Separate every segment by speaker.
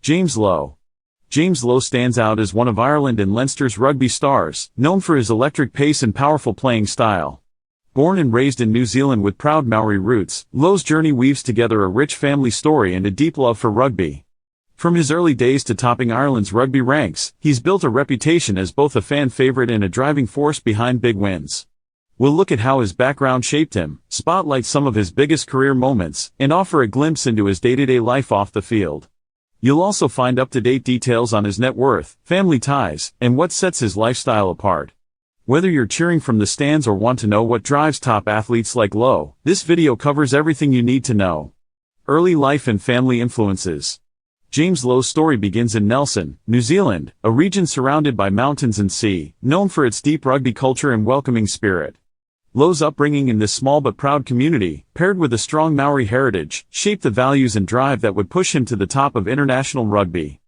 Speaker 1: James Lowe. James Lowe stands out as one of Ireland and Leinster's rugby stars, known for his electric pace and powerful playing style. Born and raised in New Zealand with proud Maori roots, Lowe's journey weaves together a rich family story and a deep love for rugby. From his early days to topping Ireland's rugby ranks, he's built a reputation as both a fan favorite and a driving force behind big wins. We'll look at how his background shaped him, spotlight some of his biggest career moments, and offer a glimpse into his day-to-day life off the field. You'll also find up-to-date details on his net worth, family ties, and what sets his lifestyle apart. Whether you're cheering from the stands or want to know what drives top athletes like Lowe, this video covers everything you need to know. Early life and family influences. James Lowe's story begins in Nelson, New Zealand, a region surrounded by mountains and sea, known for its deep rugby culture and welcoming spirit. Lowe's upbringing in this small but proud community, paired with a strong Maori heritage, shaped the values and drive that would push him to the top of international rugby.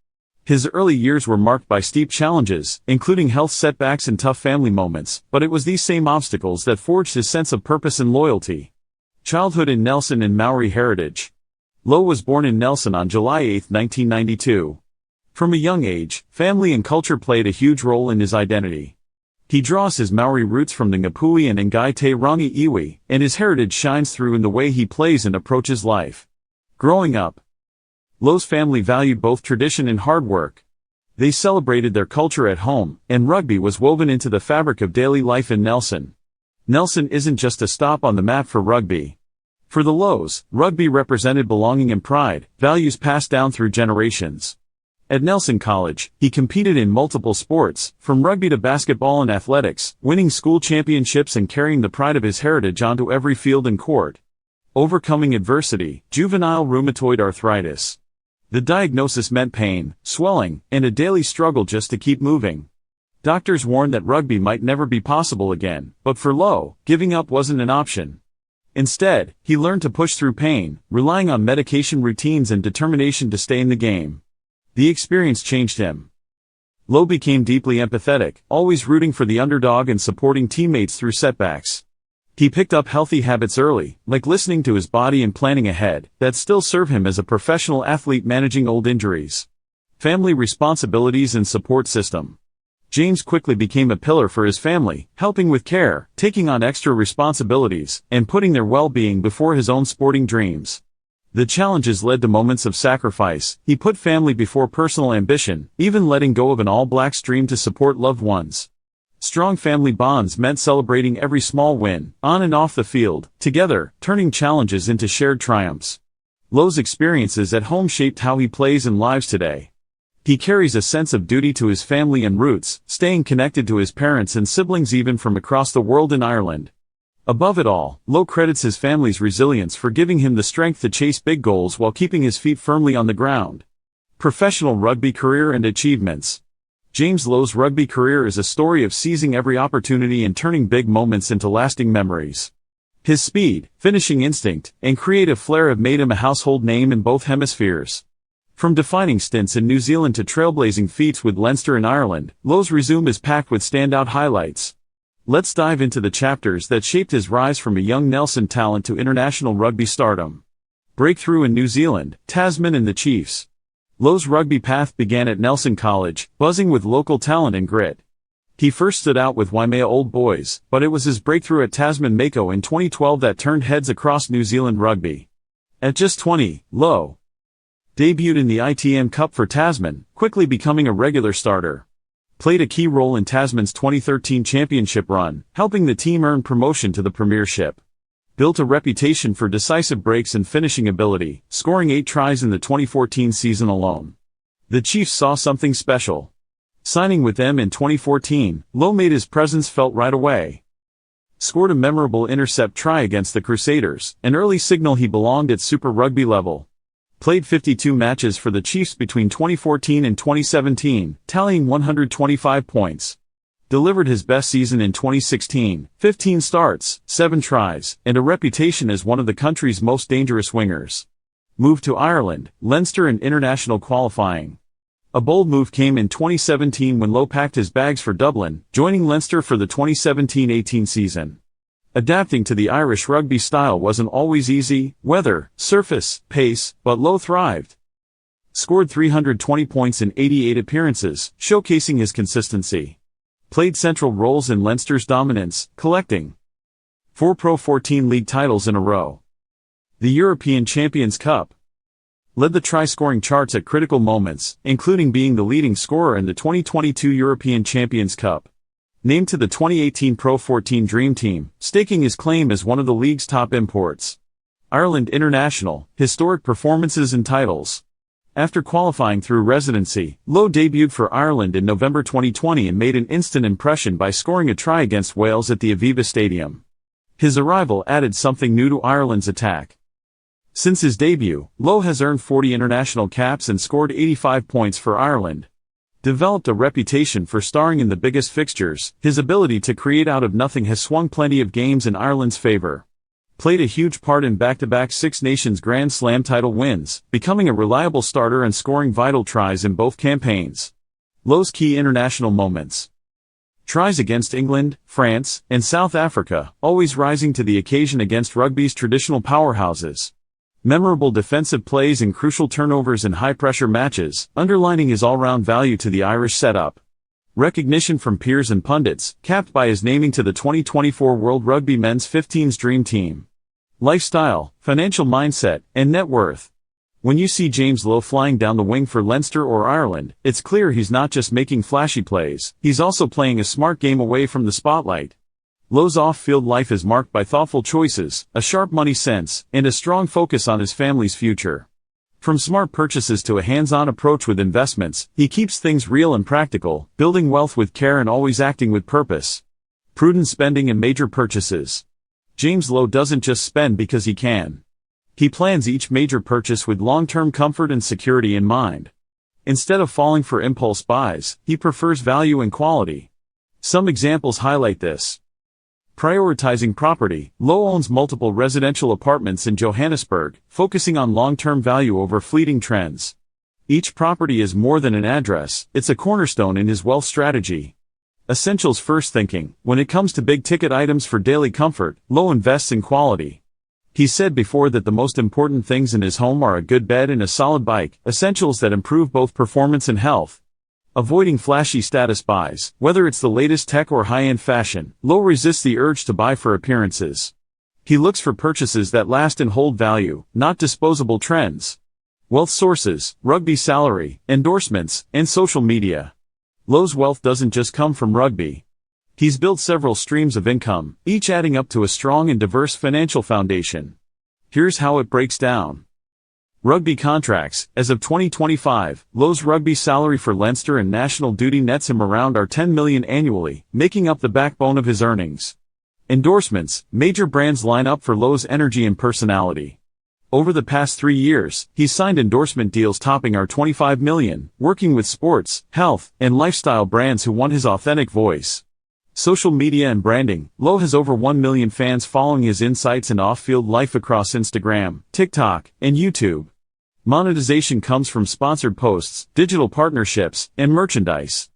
Speaker 1: His early years were marked by steep challenges, including health setbacks and tough family moments, but it was these same obstacles that forged his sense of purpose and loyalty. Childhood in Nelson and Maori heritage. Lowe was born in Nelson on July 8, 1992. From a young age, family and culture played a huge role in his identity. He draws his Maori roots from the Ngāpuhi and Ngai Te Rangi Iwi, and his heritage shines through in the way he plays and approaches life. Growing up, Lowe's family valued both tradition and hard work. They celebrated their culture at home, and rugby was woven into the fabric of daily life in Nelson. Nelson isn't just a stop on the map for rugby. For the Lowes, rugby represented belonging and pride, values passed down through generations. At Nelson College, he competed in multiple sports, from rugby to basketball and athletics, winning school championships and carrying the pride of his heritage onto every field and court. Overcoming adversity, juvenile rheumatoid arthritis. The diagnosis meant pain, swelling, and a daily struggle just to keep moving. Doctors warned that rugby might never be possible again, but for Lowe, giving up wasn't an option. Instead, he learned to push through pain, relying on medication routines and determination to stay in the game. The experience changed him. Lowe became deeply empathetic, always rooting for the underdog and supporting teammates through setbacks. He picked up healthy habits early, like listening to his body and planning ahead, that still serve him as a professional athlete managing old injuries. Family responsibilities and support system. James quickly became a pillar for his family, helping with care, taking on extra responsibilities, and putting their well-being before his own sporting dreams. The challenges led to moments of sacrifice. He put family before personal ambition, even letting go of an all-blacks dream to support loved ones. Strong family bonds meant celebrating every small win, on and off the field, together, turning challenges into shared triumphs. Lowe's experiences at home shaped how he plays and lives today. He carries a sense of duty to his family and roots, staying connected to his parents and siblings even from across the world in Ireland. Above it all, Lowe credits his family's resilience for giving him the strength to chase big goals while keeping his feet firmly on the ground. Professional rugby career and achievements. James Lowe's rugby career is a story of seizing every opportunity and turning big moments into lasting memories. His speed, finishing instinct, and creative flair have made him a household name in both hemispheres. From defining stints in New Zealand to trailblazing feats with Leinster and Ireland, Lowe's resume is packed with standout highlights. Let's dive into the chapters that shaped his rise from a young Nelson talent to international rugby stardom. Breakthrough in New Zealand, Tasman and the Chiefs. Lowe's rugby path began at Nelson College, buzzing with local talent and grit. He first stood out with Waimea Old Boys, but it was his breakthrough at Tasman Mako in 2012 that turned heads across New Zealand rugby. At just 20, Lowe debuted in the ITM Cup for Tasman, quickly becoming a regular starter. Played a key role in Tasman's 2013 championship run, helping the team earn promotion to the Premiership. Built a reputation for decisive breaks and finishing ability, scoring 8 tries in the 2014 season alone. The Chiefs saw something special. Signing with them in 2014, Lowe made his presence felt right away. Scored a memorable intercept try against the Crusaders, an early signal he belonged at Super Rugby level. Played 52 matches for the Chiefs between 2014 and 2017, tallying 125 points. Delivered his best season in 2016, 15 starts, 7 tries, and a reputation as one of the country's most dangerous wingers. Moved to Ireland, Leinster and international qualifying. A bold move came in 2017 when Lowe packed his bags for Dublin, joining Leinster for the 2017-18 season. Adapting to the Irish rugby style wasn't always easy, weather, surface, pace, but Lowe thrived. Scored 320 points in 88 appearances, showcasing his consistency. Played central roles in Leinster's dominance, collecting 4 Pro 14 league titles in a row. The European Champions Cup. Led the try-scoring charts at critical moments, including being the leading scorer in the 2022 European Champions Cup. Named to the 2018 Pro 14 Dream Team, staking his claim as one of the league's top imports. Ireland International, historic performances and titles. After qualifying through residency, Lowe debuted for Ireland in November 2020 and made an instant impression by scoring a try against Wales at the Aviva Stadium. His arrival added something new to Ireland's attack. Since his debut, Lowe has earned 40 international caps and scored 85 points for Ireland. Developed a reputation for starring in the biggest fixtures, his ability to create out of nothing has swung plenty of games in Ireland's favour. Played a huge part in back-to-back Six Nations Grand Slam title wins, becoming a reliable starter and scoring vital tries in both campaigns. Lowe's key international moments. Tries against England, France, and South Africa, always rising to the occasion against rugby's traditional powerhouses. Memorable defensive plays and crucial turnovers in high-pressure matches, underlining his all-round value to the Irish setup. Recognition from peers and pundits, capped by his naming to the 2024 World Rugby Men's 15's Dream Team. Lifestyle, financial mindset, and net worth. When you see James Lowe flying down the wing for Leinster or Ireland, it's clear he's not just making flashy plays, he's also playing a smart game away from the spotlight. Lowe's off-field life is marked by thoughtful choices, a sharp money sense, and a strong focus on his family's future. From smart purchases to a hands-on approach with investments, he keeps things real and practical, building wealth with care and always acting with purpose. Prudent spending and major purchases. James Lowe doesn't just spend because he can. He plans each major purchase with long-term comfort and security in mind. Instead of falling for impulse buys, he prefers value and quality. Some examples highlight this. Prioritizing property, Lowe owns multiple residential apartments in Johannesburg, focusing on long-term value over fleeting trends. Each property is more than an address, it's a cornerstone in his wealth strategy. Essentials first thinking, when it comes to big-ticket items for daily comfort, Lowe invests in quality. He said before that the most important things in his home are a good bed and a solid bike, essentials that improve both performance and health. Avoiding flashy status buys, whether it's the latest tech or high-end fashion, Lowe resists the urge to buy for appearances. He looks for purchases that last and hold value, not disposable trends. Wealth sources, rugby salary, endorsements, and social media. Lowe's wealth doesn't just come from rugby. He's built several streams of income, each adding up to a strong and diverse financial foundation. Here's how it breaks down. Rugby contracts. As of 2025, Lowe's rugby salary for Leinster and national duty nets him around $10 million annually, making up the backbone of his earnings. Endorsements. Major brands line up for Lowe's energy and personality. Over the past 3 years, he's signed endorsement deals topping $25 million, working with sports, health, and lifestyle brands who want his authentic voice. Social media and branding. Lowe has over 1 million fans following his insights and off-field life across Instagram, TikTok, and YouTube. Monetization comes from sponsored posts, digital partnerships, and merchandise.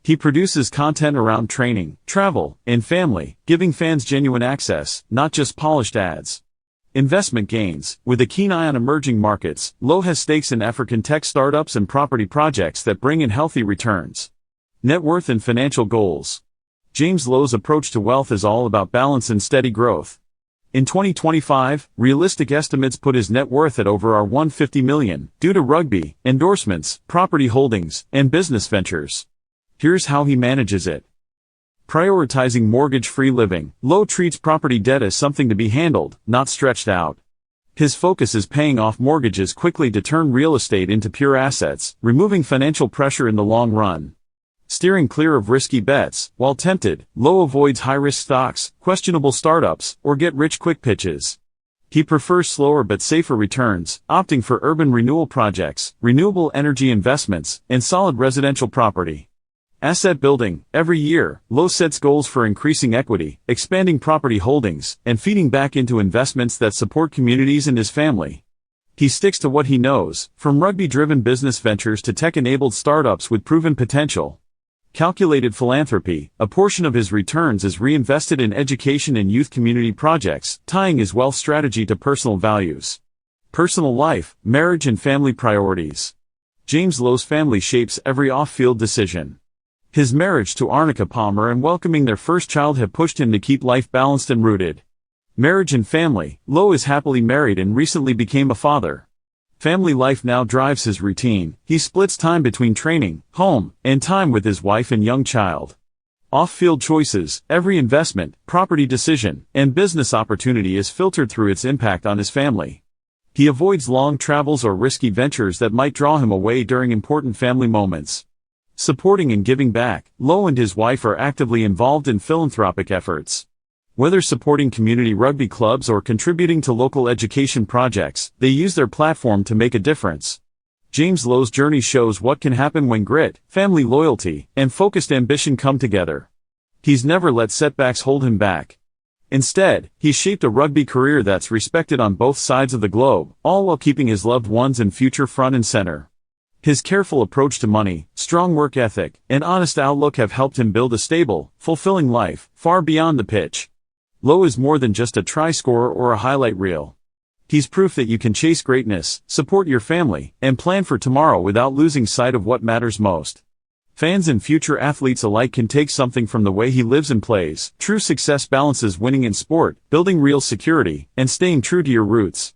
Speaker 1: He produces content around training, travel, and family, giving fans genuine access, not just polished ads. Investment gains. With a keen eye on emerging markets, Lowe has stakes in African tech startups and property projects that bring in healthy returns. Net worth and financial goals. James Lowe's approach to wealth is all about balance and steady growth. In 2025, realistic estimates put his net worth at over $150 million, due to rugby, endorsements, property holdings, and business ventures. Here's how he manages it. Prioritizing mortgage-free living. Lowe treats property debt as something to be handled, not stretched out. His focus is paying off mortgages quickly to turn real estate into pure assets, removing financial pressure in the long run. Steering clear of risky bets. While tempted, Lowe avoids high-risk stocks, questionable startups, or get-rich-quick pitches. He prefers slower but safer returns, opting for urban renewal projects, renewable energy investments, and solid residential property. Asset building. Every year, Lowe sets goals for increasing equity, expanding property holdings, and feeding back into investments that support communities and his family. He sticks to what he knows, from rugby-driven business ventures to tech-enabled startups with proven potential. Calculated philanthropy. A portion of his returns is reinvested in education and youth community projects, tying his wealth strategy to personal values. Personal life, marriage and family priorities. James Lowe's family shapes every off-field decision. His marriage to Arnica Palmer and welcoming their first child have pushed him to keep life balanced and rooted. Marriage and family. Lowe is happily married and recently became a father. Family life now drives his routine. He splits time between training, home, and time with his wife and young child. Off-field choices. Every investment, property decision, and business opportunity is filtered through its impact on his family. He avoids long travels or risky ventures that might draw him away during important family moments. Supporting and giving back. Lowe and his wife are actively involved in philanthropic efforts. Whether supporting community rugby clubs or contributing to local education projects, they use their platform to make a difference. James Lowe's journey shows what can happen when grit, family loyalty, and focused ambition come together. He's never let setbacks hold him back. Instead, he's shaped a rugby career that's respected on both sides of the globe, all while keeping his loved ones and future front and center. His careful approach to money, strong work ethic, and honest outlook have helped him build a stable, fulfilling life, far beyond the pitch. Lowe is more than just a try-scorer or a highlight reel. He's proof that you can chase greatness, support your family, and plan for tomorrow without losing sight of what matters most. Fans and future athletes alike can take something from the way he lives and plays. True success balances winning in sport, building real security, and staying true to your roots.